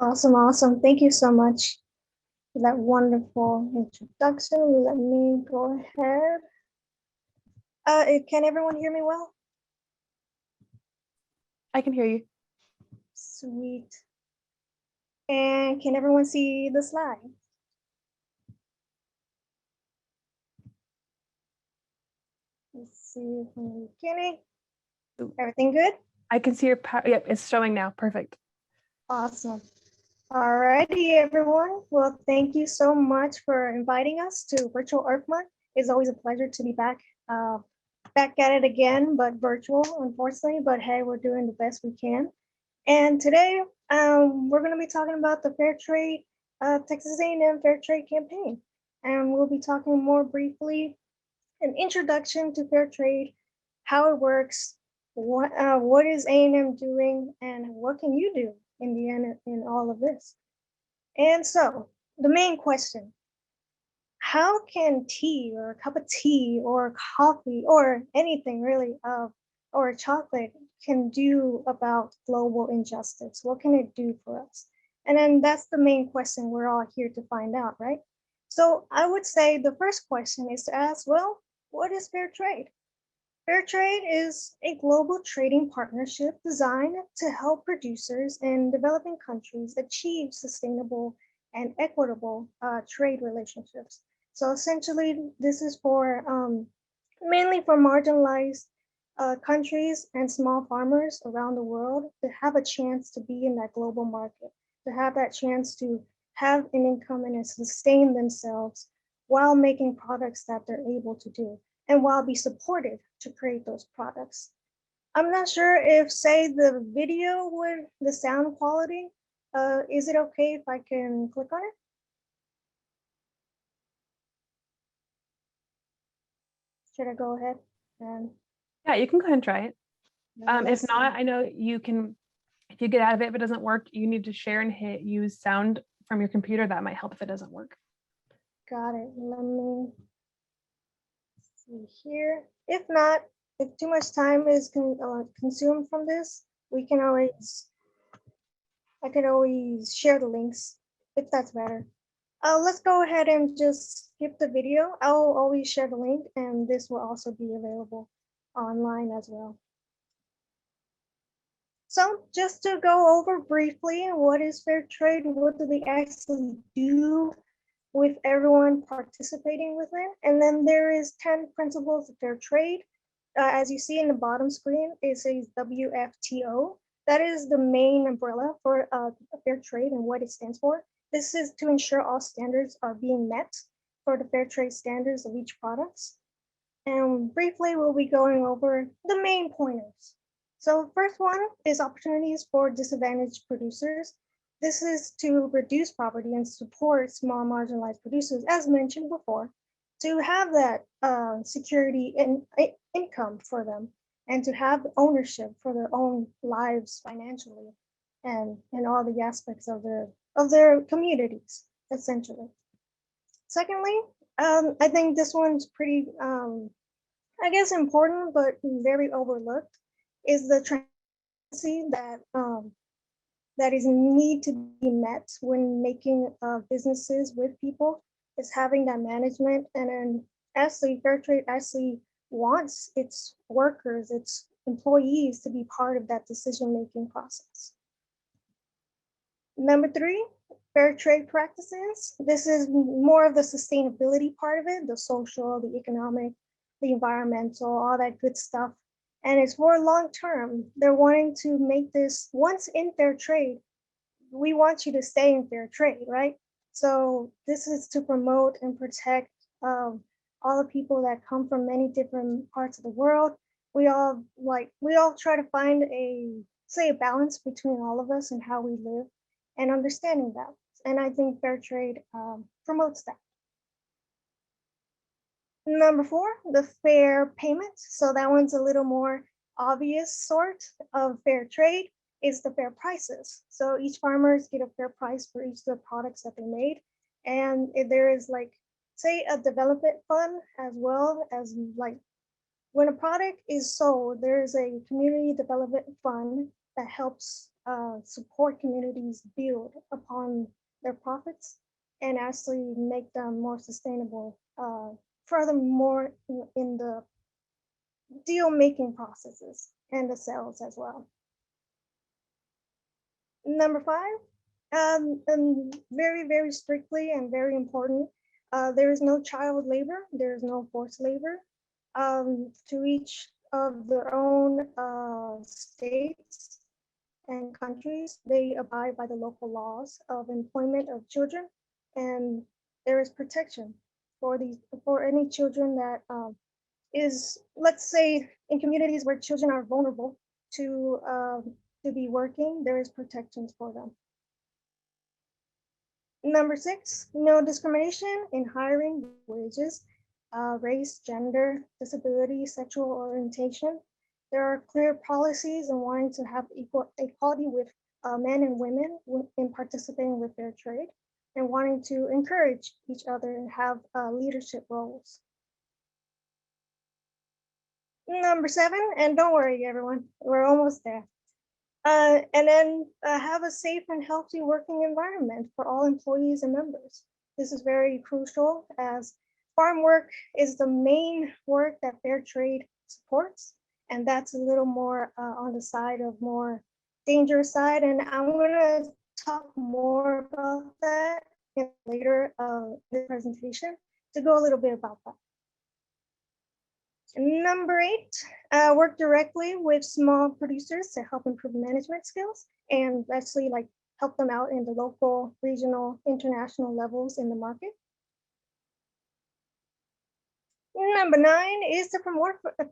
Awesome, awesome. Thank you so much for that wonderful introduction. Let me go ahead. Can everyone hear me well? I can hear you. Sweet. And can everyone see the slide? Let's see from the beginning. Everything good? I can see your, yep, it's showing now. Perfect. Awesome. Alrighty, everyone. Well, thank you so much for inviting us to Virtual Earth Month. It's always a pleasure to be back at it again, but virtual, unfortunately. But hey, we're doing the best we can. And today, we're going to be talking about the Fair Trade, Texas A&M Fair Trade campaign. And we'll be talking more briefly, an introduction to fair trade, how it works, what is A&M doing, and what can you do in the end in all of this. And so, the main question, how can tea or a cup of tea or coffee or anything really or chocolate can do about global injustice? What can it do for us? And then that's the main question we're all here to find out, right? So I would say the first question is to ask, well, what is fair trade? Fair trade is a global trading partnership designed to help producers in developing countries achieve sustainable and equitable trade relationships. So essentially, this is for mainly for marginalized countries and small farmers around the world to have a chance to be in that global market, to have that chance to have an income and sustain themselves while making products that they're able to do and while be supported to create those products. I'm not sure if, say, the video with the sound quality, is it okay if I can click on it? Should I go ahead and Yeah, you can go ahead and try it. If let's see. not, I know you can, if you get out of it, if it doesn't work, you need to share and hit use sound from your computer. That might help if it doesn't work. Got it. Let me see here. If not, if too much time is consumed from this, we can always, I could always share the links if that's better. Let's go ahead and just skip the video. I'll always share the link and this will also be available online as well. So just to go over briefly, what is fair trade? What do they actually do with everyone participating with it? And then there is 10 principles of fair trade. As you see in the bottom screen, it says WFTO. That is the main umbrella for fair trade and what it stands for. This is to ensure all standards are being met for the fair trade standards of each product. And briefly, we'll be going over the main pointers. So first one is opportunities for disadvantaged producers. This is to reduce poverty and support small marginalized producers, as mentioned before, to have that security and income for them, and to have ownership for their own lives financially, and in all the aspects of their communities, essentially. Secondly, I think this one's pretty I guess important but very overlooked is the transparency that is need to be met when making businesses with people. Is having that management, and then actually fair trade actually wants its workers, its employees to be part of that decision making process. Number three, fair trade practices. This is more of the sustainability part of it, the social, the economic, the environmental, all that good stuff. And it's more long term. They're wanting to make this once in fair trade. We want you to stay in fair trade, right? So this is to promote and protect all the people that come from many different parts of the world. We all try to find a balance between all of us and how we live and understanding that. And I think fair trade promotes that. Number four, the fair payment. So that one's a little more obvious sort of fair trade is the fair prices. So each farmers get a fair price for each of the products that they made. And if there is like, say, a development fund as well as like when a product is sold, there is a community development fund that helps support communities build upon their profits and actually make them more sustainable. Furthermore, in the deal making processes and the sales as well. Number five, and very, very strictly and very important, there is no child labor, there is no forced labor. To each of their own states and countries, they abide by the local laws of employment of children, and there is protection for these for any children that is, let's say, in communities where children are vulnerable to be working, there is protections for them. Number six, no discrimination in hiring, wages, race, gender, disability, sexual orientation. There are clear policies and wanting to have equality with men and women in participating with fair trade and wanting to encourage each other and have leadership roles. Number seven, and don't worry, everyone, we're almost there. And then have a safe and healthy working environment for all employees and members. This is very crucial as farm work is the main work that fair trade supports. And that's a little more on the side of more dangerous side. And I'm gonna talk more about that in later in the presentation to go a little bit about that. Number eight, work directly with small producers to help improve management skills and actually like help them out in the local, regional, international levels in the market. Number nine is to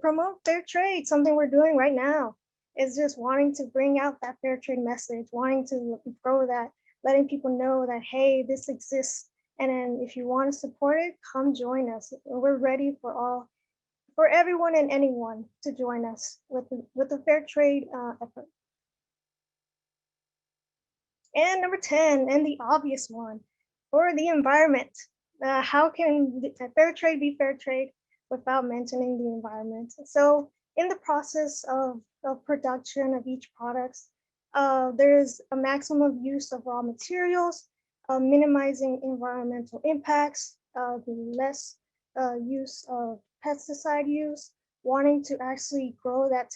promote fair trade, something we're doing right now. Is just wanting to bring out that fair trade message, wanting to grow that, letting people know that, hey, this exists. And then if you want to support it, come join us. We're ready for everyone and anyone to join us with the fair trade effort. And number 10, and the obvious one, for the environment. How can fair trade be fair trade without mentioning the environment? So in the process of production of each product, there's a maximum use of raw materials, minimizing environmental impacts, the less use of pesticide use, wanting to actually grow that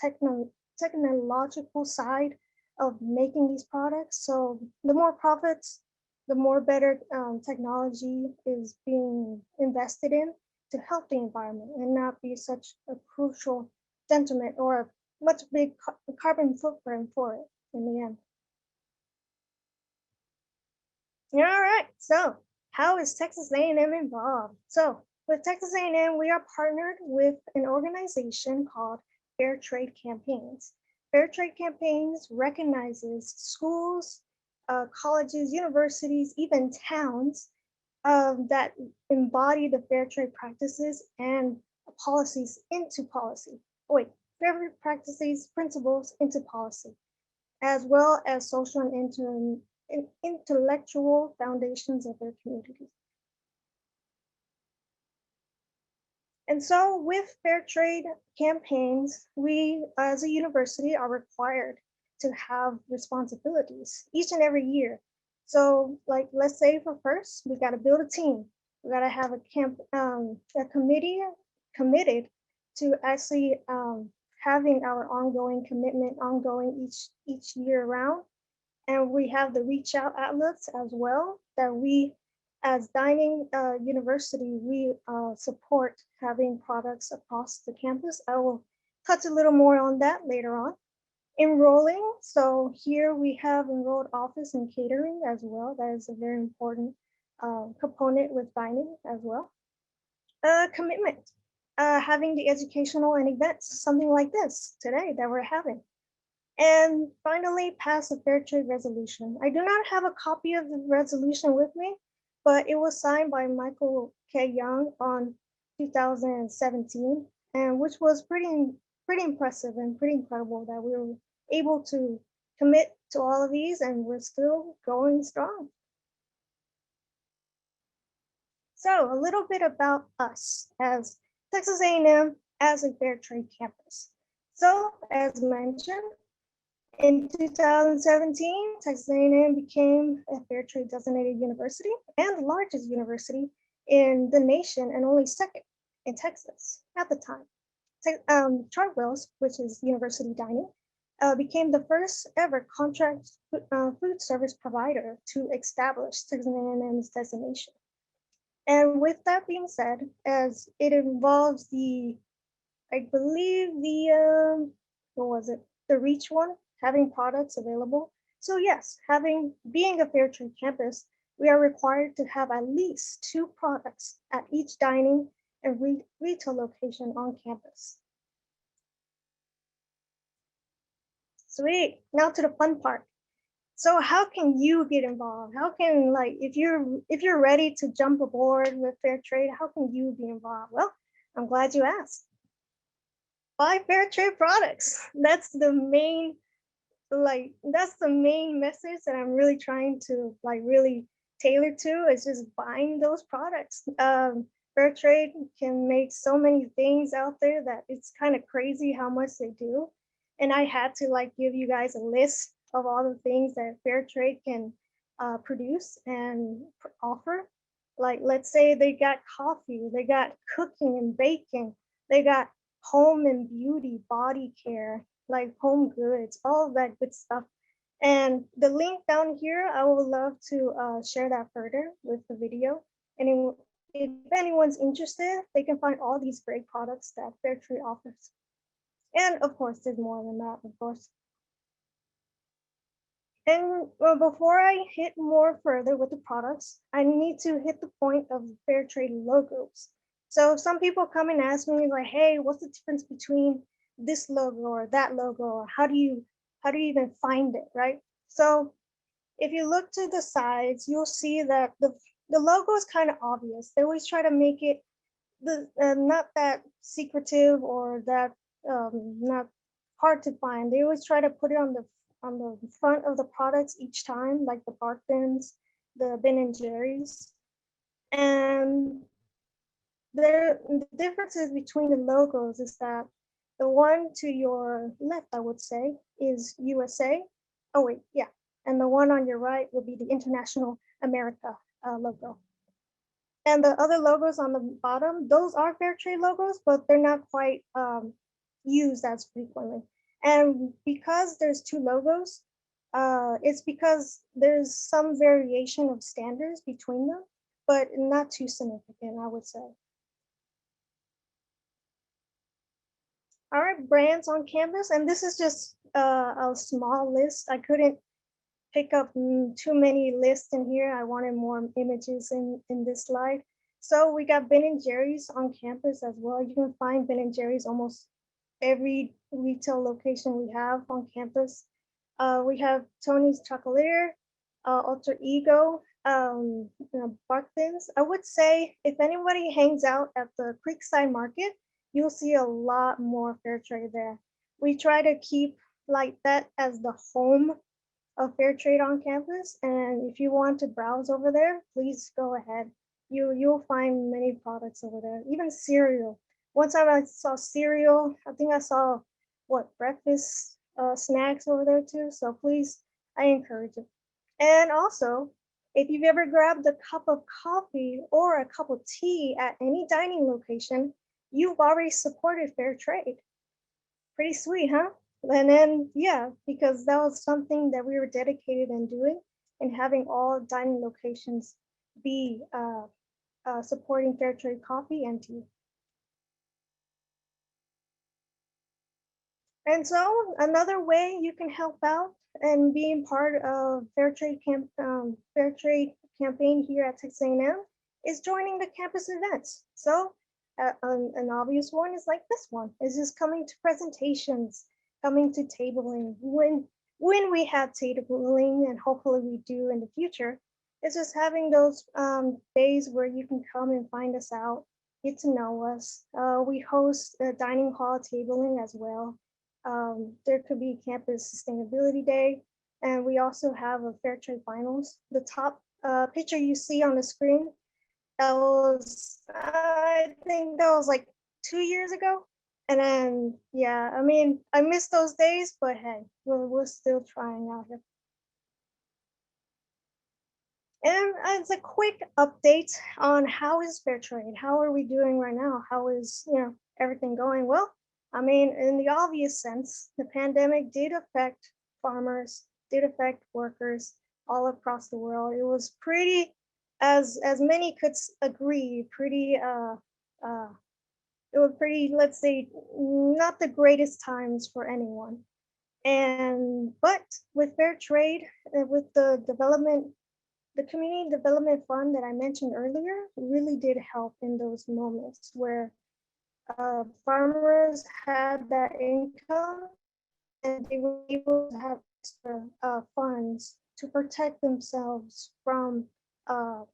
technological side of making these products. So the more profits, the more better technology is being invested in to help the environment and not be such a crucial detriment or a much big carbon footprint for it in the end. All right, so how is Texas A&M involved? So with Texas A&M, we are partnered with an organization called Fair Trade Campaigns. Fair Trade Campaigns recognizes schools, colleges, universities, even towns that embody the fair trade practices and policies into policy. Fair trade practices, principles into policy, as well as social and intellectual foundations of their communities. And so with fair trade campaigns, we as a university are required to have responsibilities each and every year. So like, let's say for first, we gotta build a team. We gotta have a committee committed to actually having our ongoing commitment ongoing each year around. And we have the reach out outlets as well that we as Dining University, we support having products across the campus. I will touch a little more on that later on. Enrolling, so here we have enrolled office and catering as well. That is a very important component with dining as well. Commitment, having the educational and events, something like this today that we're having. And finally, pass a fair trade resolution. I do not have a copy of the resolution with me, but it was signed by Michael K. Young on 2017, and which was pretty impressive and pretty incredible that we were able to commit to all of these and we're still going strong. So a little bit about us as Texas A&M as a fair trade campus. So as mentioned, In 2017, Texas A&M became a fair trade designated university and the largest university in the nation and only second in Texas at the time. Chartwells, which is university dining, became the first ever contract food service provider to establish Texas A&M's designation. And with that being said, as it involves I believe what was it? The Reach one, having products available. So yes, being a fair trade campus, we are required to have at least 2 products at each dining and retail location on campus. Sweet. Now to the fun part. So how can you get involved? How can if you're ready to jump aboard with fair trade, how can you be involved? Well, I'm glad you asked. Buy fair trade products. That's the main message that I'm really trying to really tailor to is just buying those products. Fair trade can make so many things out there that it's kind of crazy how much they do. And I had to give you guys a list of all the things that fair trade can produce and offer. Like, let's say they got coffee, they got cooking and baking, they got home and beauty, body care, like home goods, all of that good stuff. And the link down here, I would love to share that further with the video. And if anyone's interested, they can find all these great products that Fairtrade offers. And of course, there's more than that, of course. And before I hit more further with the products, I need to hit the point of Fairtrade logos. So some people come and ask me like, hey, what's the difference between this logo or that logo? Or how do you even find it, right? So if you look to the sides, you'll see that the logo is kind of obvious. They always try to make it not that secretive or that not hard to find. They always try to put it on the front of the products each time, like the Bark Bins, the Ben and Jerry's. And the differences between the logos is that the one to your left, I would say, is USA. Oh wait, yeah. And the one on your right will be the International America logo. And the other logos on the bottom, those are fair trade logos, but they're not quite used as frequently. And because there's 2 logos, it's because there's some variation of standards between them, but not too significant, I would say. All right, brands on campus, and this is just a small list. I couldn't pick up too many lists in here. I wanted more images in this slide. So we got Ben and Jerry's on campus as well. You can find Ben and Jerry's almost every retail location we have on campus. We have Tony's Chocolatier, Alter Ego, Bark Thins. I would say if anybody hangs out at the Creekside Market, you'll see a lot more fair trade there. We try to keep like that as the home of fair trade on campus. And if you want to browse over there, please go ahead. You'll find many products over there, even cereal. One time I saw cereal, I think I saw breakfast snacks over there too. So please, I encourage it. And also, if you've ever grabbed a cup of coffee or a cup of tea at any dining location, you've already supported fair trade. Pretty sweet, huh? And then, yeah, because that was something that we were dedicated in doing and having all dining locations be supporting fair trade coffee and tea. And so another way you can help out and being part of fair trade campaign here at Texas A&M is joining the campus events. So an obvious one is like this one, is just coming to presentations, coming to tabling. When we have tabling, and hopefully we do in the future, it's just having those days where you can come and find us out, get to know us. We host a dining hall tabling as well. There could be campus sustainability day, and we also have a fair trade finals. The top picture you see on the screen, I think that was like 2 years ago. And then, yeah, I mean, I miss those days, but hey, we're still trying out here. And as a quick update on how is fair trade, how are we doing right now? How is, everything going? Well, I mean, in the obvious sense, the pandemic did affect farmers, did affect workers all across the world. It was pretty, as many could agree, pretty it was pretty, let's say, not the greatest times for anyone. And but with fair trade, with the community development fund that I mentioned earlier really did help in those moments where farmers had that income and they were able to have extra funds to protect themselves from uh,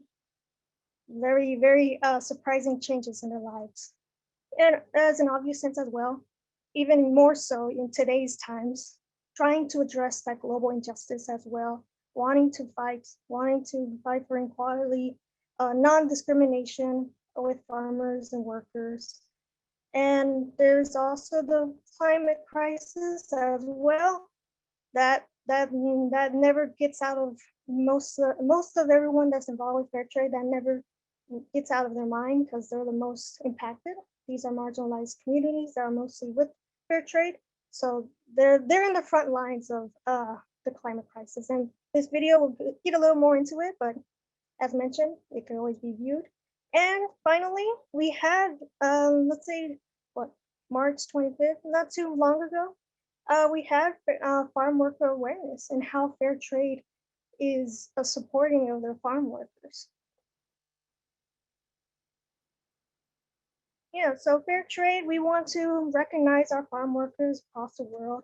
very, very surprising changes in their lives. And as an obvious sense as well, even more so in today's times, trying to address that global injustice as well, wanting to fight for equality, non-discrimination with farmers and workers. And there's also the climate crisis as well that never gets out of most of everyone that's involved with fair trade. That never gets out of their mind because they're the most impacted. These are marginalized communities that are mostly with fair trade, so they're in the front lines of the climate crisis. And this video will get a little more into it, but as mentioned, it can always be viewed. And finally, we had let's say what, March 25th, not too long ago, we had farm worker awareness and how fair trade is a supporting of their farm workers. Yeah, so fair trade, we want to recognize our farm workers across the world,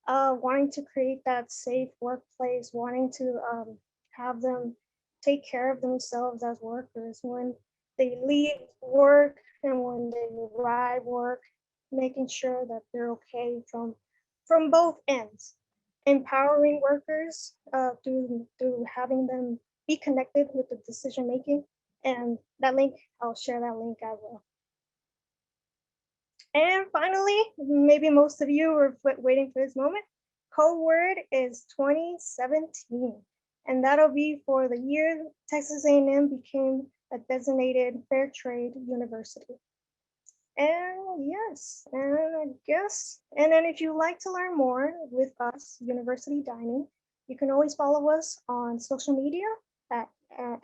wanting to create that safe workplace, wanting to have them take care of themselves as workers when they leave work and when they arrive work, making sure that they're okay from both ends, empowering workers through having them be connected with the decision making. And that link, I'll share that link as well. And finally, maybe most of you were waiting for this moment. Code word is 2017, and that'll be for the year Texas A&M became a designated fair trade university. And yes, and I guess, and then if you'd like to learn more with us, University Dining, you can always follow us on social media at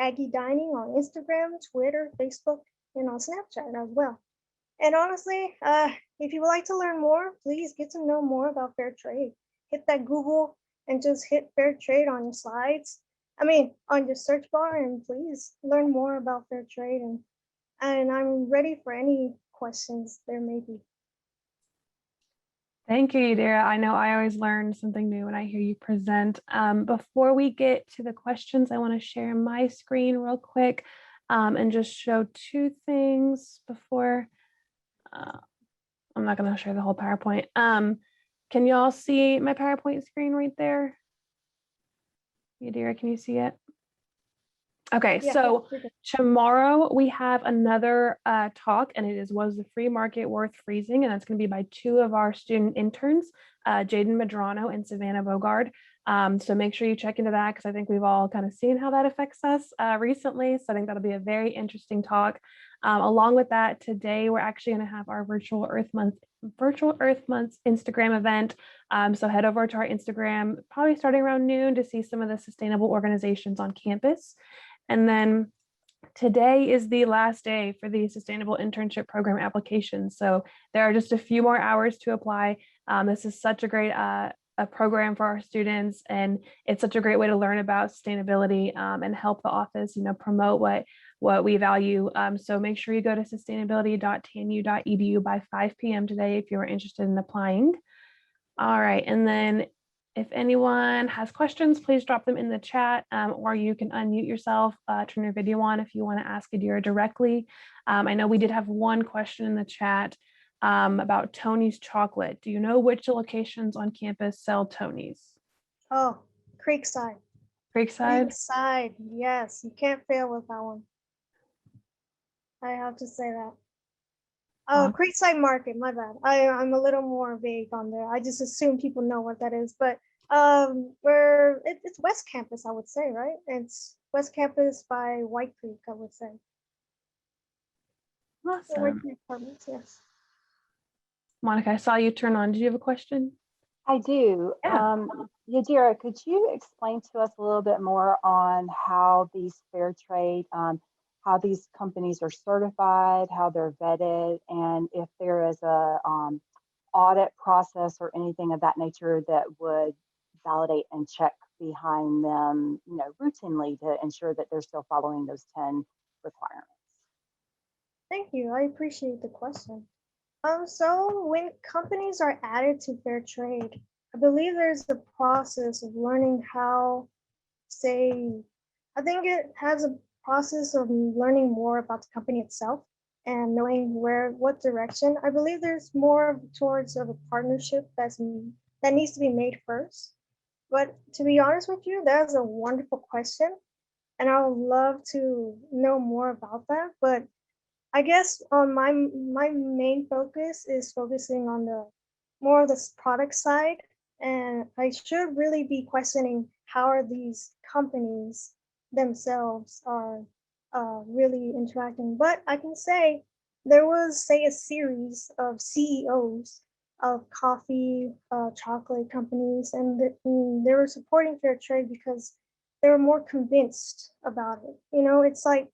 Aggie Dining on Instagram, Twitter, Facebook, and on Snapchat as well. And honestly, if you would like to learn more, please get to know more about fair trade. Hit that Google and just hit fair trade on your slides. I mean, on your search bar, and please learn more about fair trade. And I'm ready for any questions there may be. Thank you, Yadira. I know I always learn something new when I hear you present. Before we get to the questions, I want to share my screen real quick and just show two things before. I'm not going to share the whole PowerPoint. Can y'all see my PowerPoint screen right there? Yadira, can you see it? Okay, Yeah, so tomorrow we have another talk, and it is Was the Free Market Worth Freezing? And that's going to be by two of our student interns, Jaden Medrano and Savannah Bogard. So make sure you check into that because I think we've all kind of seen how that affects us recently. So I think that'll be a very interesting talk. Along with that, today we're actually going to have our Virtual Earth Month Instagram event. So head over to our Instagram, probably starting around noon, to see some of the sustainable organizations on campus. And then today is the last day for the Sustainable Internship Program application. So there are just a few more hours to apply. This is such a great a program for our students, and it's such a great way to learn about sustainability and help the office, promote what we value. So make sure you go to sustainability.tamu.edu by 5 p.m. today if you're interested in applying. All right, and then if anyone has questions, please drop them in the chat, or you can unmute yourself, turn your video on if you want to ask Yadira directly. I know we did have one question in the chat about Tony's chocolate. Do you know which locations on campus sell Tony's? Oh, Creekside. Creekside? Creekside, yes, you can't fail with that one. I have to say that. Creekside Market, my bad. I'm a little more vague on there. I just assume people know what that is, but it's West Campus, I would say, right? It's West Campus by White Creek, I would say. The White Awesome. Creek Apartments, yes. Monica, I saw you turn on. Did you have a question? I do. Yeah. Yadira, could you explain to us a little bit more on how these fair trade, how these companies are certified, how they're vetted, and if there is a audit process or anything of that nature that would validate and check behind them, routinely to ensure that they're still following those 10 requirements? Thank you. I appreciate the question. So when companies are added to fair trade, I believe there's the process of learning how, say, I think it has a process of learning more about the company itself and knowing what direction. I believe there's more towards of a partnership that needs to be made first. But to be honest with you, that's a wonderful question, and I would love to know more about that. But I guess on my main focus is focusing on the more of the product side, and I should really be questioning how are these companies themselves are really interacting. But I can say there was, say, a series of CEOs of coffee, chocolate companies, and they were supporting fair trade because they were more convinced about it. It's like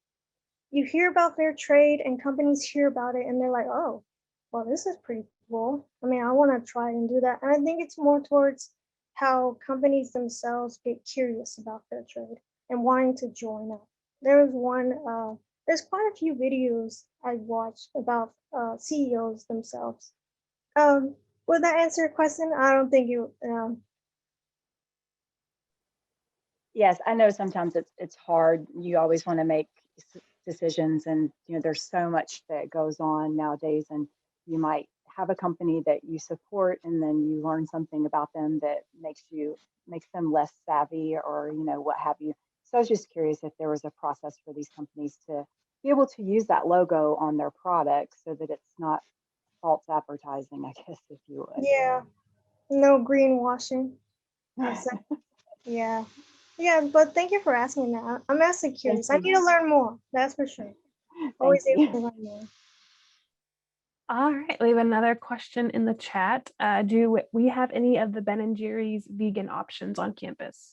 you hear about fair trade and companies hear about it and they're like, oh, well, this is pretty cool. I mean, I want to try and do that. And I think it's more towards how companies themselves get curious about fair trade and wanting to join up. There's quite a few videos I watched about CEOs themselves. Um, would that answer your question? I don't think you. Yes, I know sometimes it's hard. You always want to make decisions, and there's so much that goes on nowadays, and you might have a company that you support and then you learn something about them that makes them less savvy, or what have you. So I was just curious if there was a process for these companies to be able to use that logo on their products so that it's not false advertising, I guess, if you would. Yeah, no greenwashing. Yeah. Yeah, but thank you for asking that. I'm actually curious. I need to learn more. That's for sure. Always able to learn more. All right, we have another question in the chat. Do we have any of the Ben & Jerry's vegan options on campus?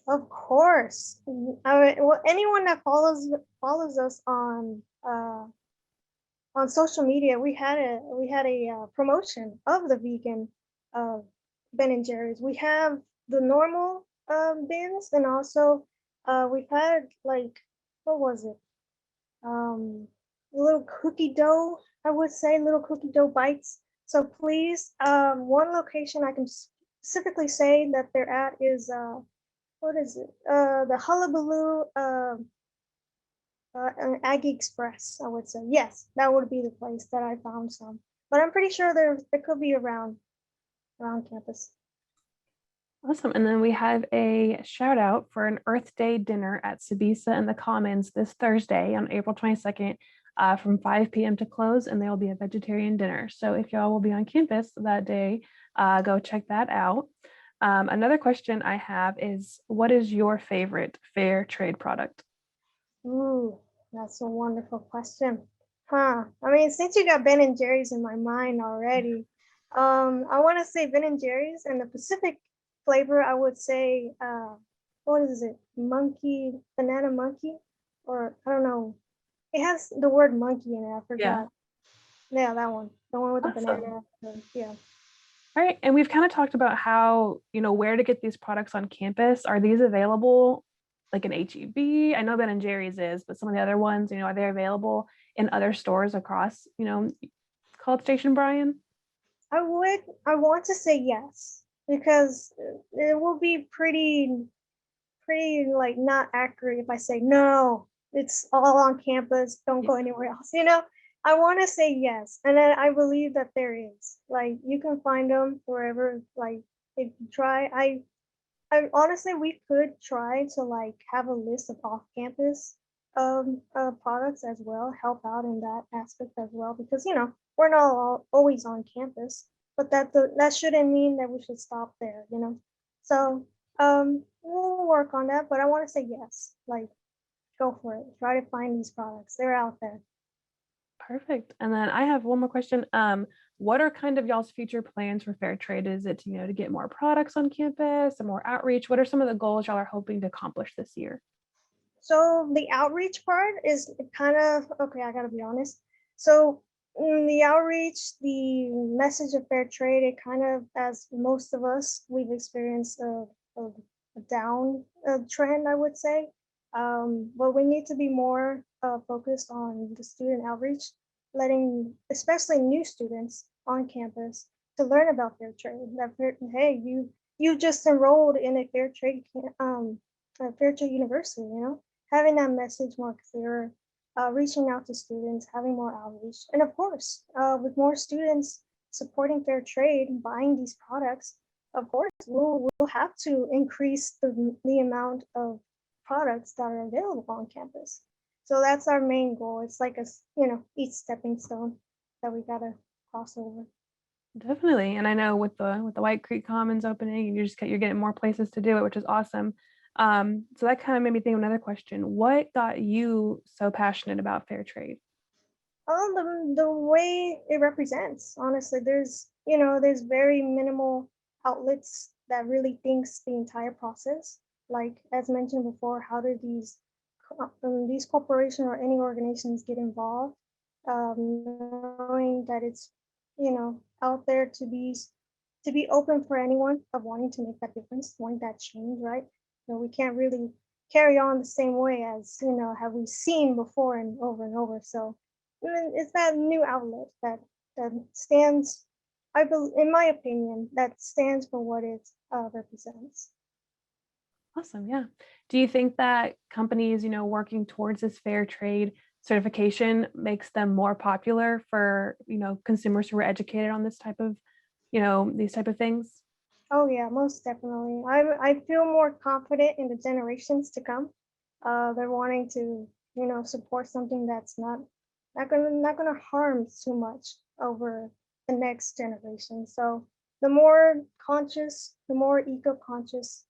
Of course. Well, anyone that follows us on social media, we had a promotion of the vegan uh, Ben & Jerry's. We have the normal bins, and also we've had, like, what was it? Little cookie dough, I would say, little cookie dough bites. So please, one location I can specifically say that they're at is what is it? The Hullabaloo Aggie Express, I would say. Yes, that would be the place that I found some. But I'm pretty sure there could be around campus. Awesome. And then we have a shout out for an Earth Day dinner at Sabisa in the Commons this Thursday on April 22nd from 5 p.m. to close, and there will be a vegetarian dinner. So if y'all will be on campus that day, go check that out. Another question I have is, what is your favorite fair trade product? Ooh, that's a wonderful question. I mean, since you got Ben & Jerry's in my mind already, I want to say Ben & Jerry's, and the Pacific flavor, I would say, what is it? Banana monkey, or I don't know. It has the word monkey in it. I forgot. Yeah, that one. The one with the banana. Yeah. All right. And we've kind of talked about how, where to get these products on campus. Are these available like an HEB? I know Ben & Jerry's is, but some of the other ones, are they available in other stores across, College Station, Brian? I want to say yes, because it will be pretty like not accurate if I say no, it's all on campus, don't go anywhere else. I want to say yes, and then I believe that there is, like, you can find them wherever. Like, if you try, I honestly, we could try to, like, have a list of off-campus products as well, help out in that aspect as well, because we're not always on campus, but that shouldn't mean that we should stop there, you know? So we'll work on that, but I want to say yes, like go for it. Try to find these products. They're out there. Perfect. And then I have one more question. What are kind of y'all's future plans for fair trade? Is it, to get more products on campus and more outreach? What are some of the goals y'all are hoping to accomplish this year? So the outreach part is kind of okay. I gotta be honest. So the outreach, the message of fair trade, it kind of, as most of us, we've experienced a down trend, I would say. But we need to be more focused on the student outreach, letting especially new students on campus to learn about fair trade. Hey, you just enrolled in a a fair trade university, you know, having that message more clearer, reaching out to students, having more outreach, and of course, with more students supporting fair trade and buying these products, of course, we'll have to increase the amount of products that are available on campus. So that's our main goal. It's like each stepping stone that we gotta cross over. Definitely. And I know with the White Creek Commons opening, and you're getting more places to do it, which is awesome. So that kind of made me think of another question. What got you so passionate about fair trade? The way it represents, honestly, there's very minimal outlets that really thinks the entire process. Like as mentioned before, how do these corporations or any organizations get involved? Knowing that it's out there to be open for anyone of wanting to make that difference, wanting that change, right? We can't really carry on the same way as have we seen before and over. So it's that new outlet that stands, in my opinion, that stands for what it represents. Awesome. Yeah. Do you think that companies, working towards this fair trade certification makes them more popular for, consumers who are educated on this type of, these type of things? Oh yeah, most definitely. I feel more confident in the generations to come. They're wanting to support something that's not gonna harm too much over the next generation. So the more conscious, the more eco-conscious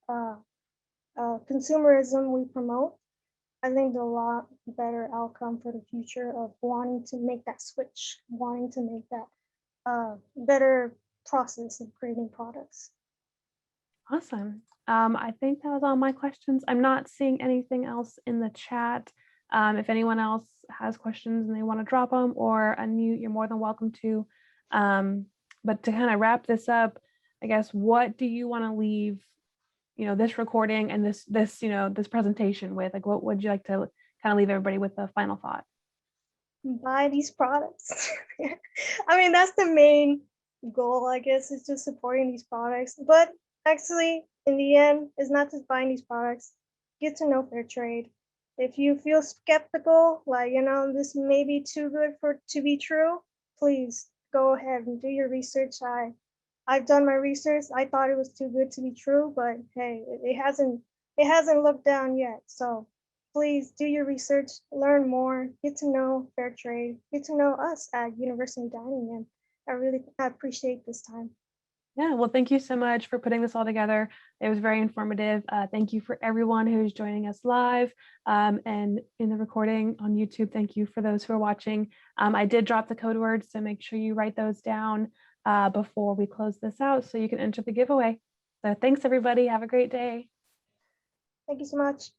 consumerism we promote, I think the lot better outcome for the future of wanting to make that switch, wanting to make that better process of creating products. Awesome. I think that was all my questions. I'm not seeing anything else in the chat. If anyone else has questions and they want to drop them or unmute, you're more than welcome to. But to kind of wrap this up, I guess, what do you want to leave, this recording and this presentation with? Like, what would you like to kind of leave everybody with the final thought? Buy these products. I mean, that's the main goal, I guess, is just supporting these products. But actually, in the end, it's not just buying these products. Get to know fair trade. If you feel skeptical, like, this may be too good to be true, please go ahead and do your research. I've done my research. I thought it was too good to be true, but hey, it hasn't looked down yet. So please do your research, learn more, get to know fair trade, get to know us at University Dining, and I really appreciate this time. Yeah, well, thank you so much for putting this all together. It was very informative. Thank you for everyone who's joining us live and in the recording on YouTube. Thank you for those who are watching. I did drop the code words, so make sure you write those down before we close this out so you can enter the giveaway. So thanks, everybody. Have a great day. Thank you so much.